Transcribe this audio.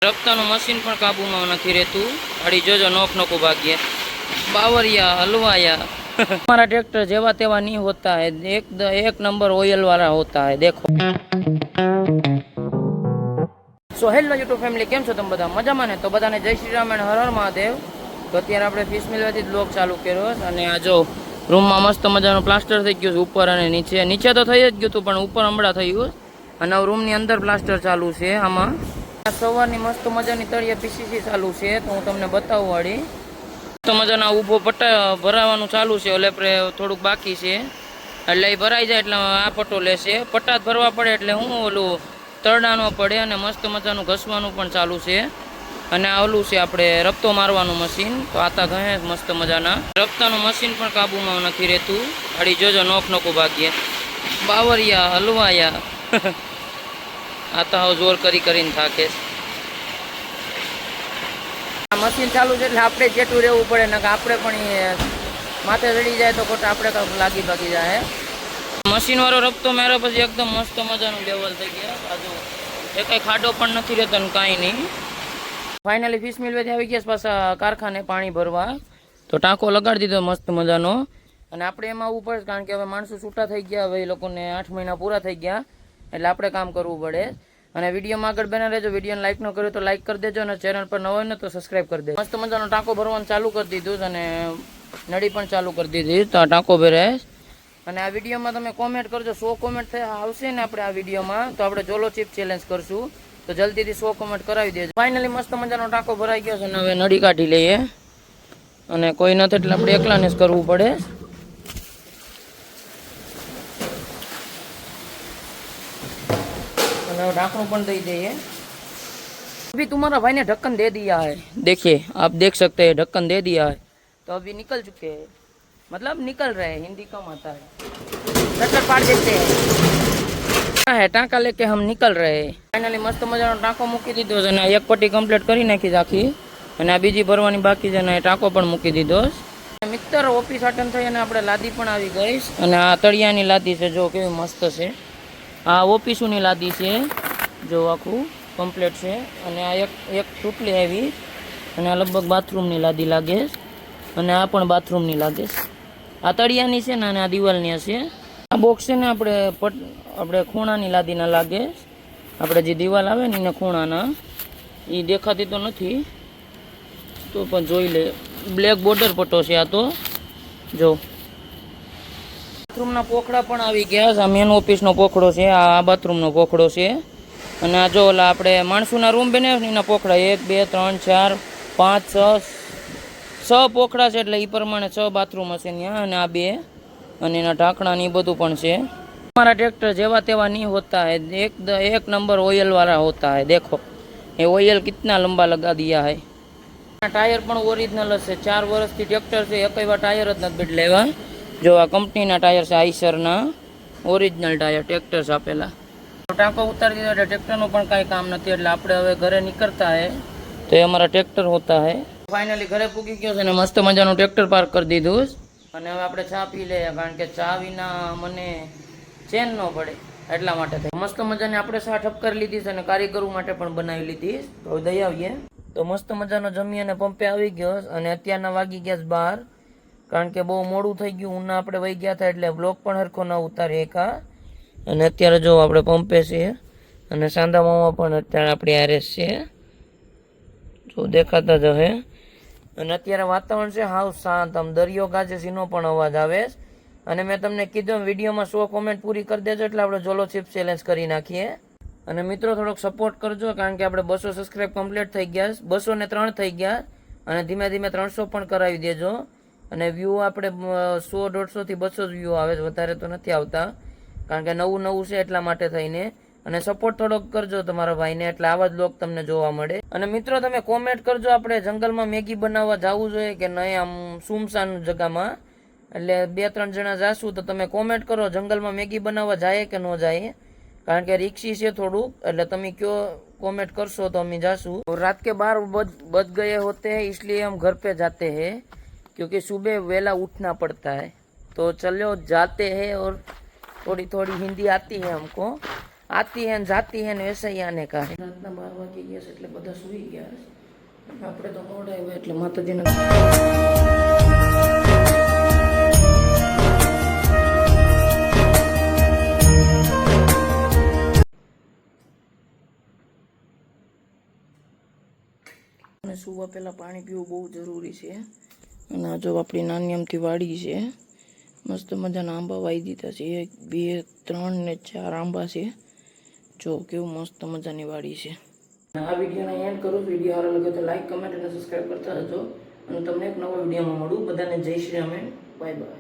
રફતાનું machine પણ કાબુમાં નથી રહેતું। અડી જોજો નોક નોકો ભાગ્ય बावरिया हलवाया हमारा ट्रैक्टर जेवा तेवा नहीं होता है। एक नंबर ऑयल वाला होता है। देखो सो हेलो यूट्यूब फैमिली केम छो तम बधा मजामां ने? तो बधाने जय श्री राम एंड हर हर महादेव। तो अत्यारे आपणे फिश मिलवाथी ब्लॉग चालू कर्यो अने आ जो रूममां मस्त मजानुं प्लास्टर थई गयुं छे ऊपर अने नीचे। नीचे तो थई ज गयुं हतुं पण ऊपर हमણાં थयुं अने रूमनी अंदर प्लास्टर चालू छे। आमां सवारनी मस्त मजानी तळिये पीसीसी चालू छे तो हूँ तमने बतावुं वाળી। तो मजाना ऊभो पट्टा भरावानुं चालू छे। ओले पर थोड़ुंक बाकी छे એટલે એ ભરાઈ જાય એટલે આ પટ્ટો લેશે। પટ્ટા જ ભરવા પડે એટલે હું ઓલું તરડાનો પડે અને મસ્ત મજાનું ઘસવાનું પણ ચાલુ છે। અને આ ઓલું છે આપણે રફતો મારવાનું મશીન। તો આતા ઘણે મસ્ત મજાના રફતાનું મશીન પણ કાબુમાં નથી રહેતું। અડી જોજો નોક નોકો ભાગ્ય બાવરિયા હલવાયા આતા હવે જોર કરી કરીને થાકે। मशीन चालू है એટલે આપણે જેટલું રહેવું પડે ને આપણે પણ માથે ચડી જાય તો ખોટા આપણે લાગી ભાગી જાય। મશીન વાળો રફતો માર્યા પછી એકદમ મસ્ત મજાનું લેવલ થઈ ગયા। બાજુ એ કઈ ખાડો પણ નથી રહેતો ને કાંઈ નહીં। ફાઇનલી ફિશ મિલવેથી આવી ગયા પાછા કારખાને પાણી ભરવા। તો ટાંકો લગાડી દીધો મસ્ત મજાનો અને આપણે એમાં આવવું પડે કારણ કે હવે માણસો છૂટા થઈ ગયા। હવે એ લોકોને 8 મહિના પૂરા થઈ ગયા એટલે આપણે કામ કરવું પડે। અને વિડીયોમાં આગળ બના રહેજો। વિડીયોને લાઈક ન કર્યો તો લાઈક કરી દેજો અને ચેનલ પર નવો હોય ને તો સબસ્ક્રાઇબ કરી દેજો। મસ્ત મજાનો ટાંકો ભરવાનું ચાલુ કરી દીધું અને નળી પણ ચાલુ કરી દીધી। તો આ ટાંકો ભરાય અને આ વિડીયોમાં તમે કોમેન્ટ કરજો। 100 કોમેન્ટ આવશે ને આપણે આ વિડીયોમાં તો આપણે જોલો ચીપ ચેલેન્જ કરશું। તો જલ્દીથી 100 કોમેન્ટ કરાવી દેજો। ફાઇનલી મસ્ત મજાનો ટાંકો ભરાઈ ગયો છે અને હવે નળી કાઢી લઈએ અને કોઈ નથી એટલે આપણે એકલાને જ કરવું પડે। ढाकणों पण दे दिए। अभी तुम्हारा भाई ने ढक्कन दे दिया है। देखिए आप देख सकते हैं ढक्कन दे दिया है तो अभी निकल चुके हैं। मतलब निकल रहे हैं। हिंदी कम आता है। ढक्कन फाड़ देते हैं। टाँका लेके हम निकल रहे हैं। फाइनली मस्त मजानो टाँको मूकी दीधो छे ने एक पट्टी कम्प्लीट करी नाखी आखी अने आ बीजी भरवानी बाकी छे ने टाँको पण मूकी दीधो। मित्र ऑफिस अटेन्ड थई अने आपणे लादी पण आवी गई अने आ तळियानी लादी छे जो केवी मस्त छे। आ ओपीसूनी लादी छे जो आखू कम्प्लीट छे अने आ एक टूटली आवी अने आ लगभग बाथरूमनी लादी लागे अने आ पण बाथरूमनी लागे। आ तळियानी छे ने आ दीवालनी हशे। आ बोक्स छे ने આપણે ખૂણાની લાદીના લાગે। આપણે જે દીવાલ આવે ને એને ખૂણાના એ દેખાતી તો નથી તો પણ જોઈ લે। બ્લેક બોર્ડર પટ્ટો છે આ તો જો। बाथरूमना पोखड़ा पण आवी गया। आ मेन ऑफिसनो पोखड़ो छे। आ बाथरूमनो पोखड़ो छे अने आ जो ओला आपणे माणसोना रूम बने एना पोखड़ा 1 2 3 4 5 6 पोखड़ा छे એટલે ઈ પ્રમાણે 6 બાથરૂમ હશે ન્યા અને આ બે અને એના ઢાંકણા ને બધું પણ છે। हमारा ट्रैक्टर जेवा तेवा नहीं होता है। एक नंबर ऑयल वाला होता है। देखो ये ऑयल कितना लंबा लगा दिया है। टायर पण ओरिजिनल है। 4 वर्षथी ट्रैक्टर से एक વાર टायर ज નથી બદલાવ્યા। जो आ कंपनीना टायर से आइसरना ओरिजिनल टायर ट्रेक्टर आपेला। तो टाँको उतार दीधो એટલે ट्रेक्टरનું પણ કાંઈ કામ નથી એટલે આપણે હવે ઘરે નીકળતા है। तो ये हमारा ट्रेक्टर होता है। फाइनली घरे पूगी गयो છે અને મસ્ત મજાનું ટ્રેક્ટર પાર્ક કરી દીધું અને હવે આપણે ચા પી લઈએ કારણ કે ચા વિના મને ચેન ન પડે એટલા માટે થઈ। મસ્ત મજાની આપણે ચા ઠપકર લીધી છે અને કારીગરો માટે પણ બનાવી લીધી। તો દઈ આવીએ। તો મસ્ત મજાનો જમી અને પંપે આવી ગયો અને અત્યારના વાગી ગયા 12 કારણ કે બહુ મોડું થઈ ગયું। ઉના આપણે વહી ગયા હતા એટલે બ્લોગ પણ હરખો ન ઉતારી એકા। અને અત્યારે જો આપણે પંપે છે અને સાંદા મામા પણ અત્યારે આપણી આરેસ છે જો દેખાતા જ હે। અને અત્યારે વાતાવરણ છે હાવ શાંત। આમ દરિયો ગાજે સીનો પણ અવાજ આવે અને મેં તમને કીધું વિડીયોમાં 100 કોમેન્ટ પૂરી કરી દેજો એટલે આપણે જોલો ચિપ ચેલેન્જ કરી નાખીએ। અને મિત્રો થોડોક સપોર્ટ કરજો કારણ કે આપણે 200 સબસ્ક્રાઇબ કમ્પ્લીટ થઈ ગયા। 203 થઈ ગયા અને ધીમે ધીમે 300 પણ કરાવી દેજો। અને વ્યૂ આપણે 100 150 થી 200 જ વ્યૂ આવે વધારે તો નથી આવતા કારણ કે નવું નવું છે એટલા માટે થઈને। અને સપોર્ટ થોડોક કરજો તમારા ભાઈને એટલે આવા જ લોક તમને જોવા મળે। અને મિત્રો તમે કોમેન્ટ કરજો આપણે જંગલમાં મેગી બનાવવા જવું જોઈએ કે નહીં આમ સુમસાન જગ્યામાં એટલે 2-3 જણા જાશું તો તમે કોમેન્ટ કરો જંગલમાં મેગી બનાવવા જાય કે ન જાય કારણ કે રિક્સી છે થોડુંક એટલે તમે કયો કોમેન્ટ करशो तो हम जासूँ। रात के 12 बज गए होते हैं इसलिए हम घर पे जाते हैं क्योंकि सुबह वेला उठना पड़ता है। तो चलो जाते हैं और थोड़ी थोड़ी हिंदी आती है हमको આતી હે ને જાતી હે ને વેસૈયા ને કા રાતના 12 વાગી ગયા છે એટલે બધા સૂઈ ગયા છે આપણે તો મોડા આવ્યા એટલે માતાજીને અને સુવા પહેલાં પાણી પીવું બહુ જરૂરી છે અને આ જો આપણી નાની અમથી વાડી છે મસ્ત મજાના આંબા વાવી દીધા છે 1 2 3 ને 4 આંબા છે જો કેવું મસ્ત મજાની વાડી છે આ વિડીયોને એન્ડ કરું વિડીયો સારો લાગે તો લાઈક કમેન્ટ અને સબસ્ક્રાઈબ કરતા રહેજો અને તમને એક નવા વિડીયોમાં મળું બધાને જય શ્રી રામ બાય બાય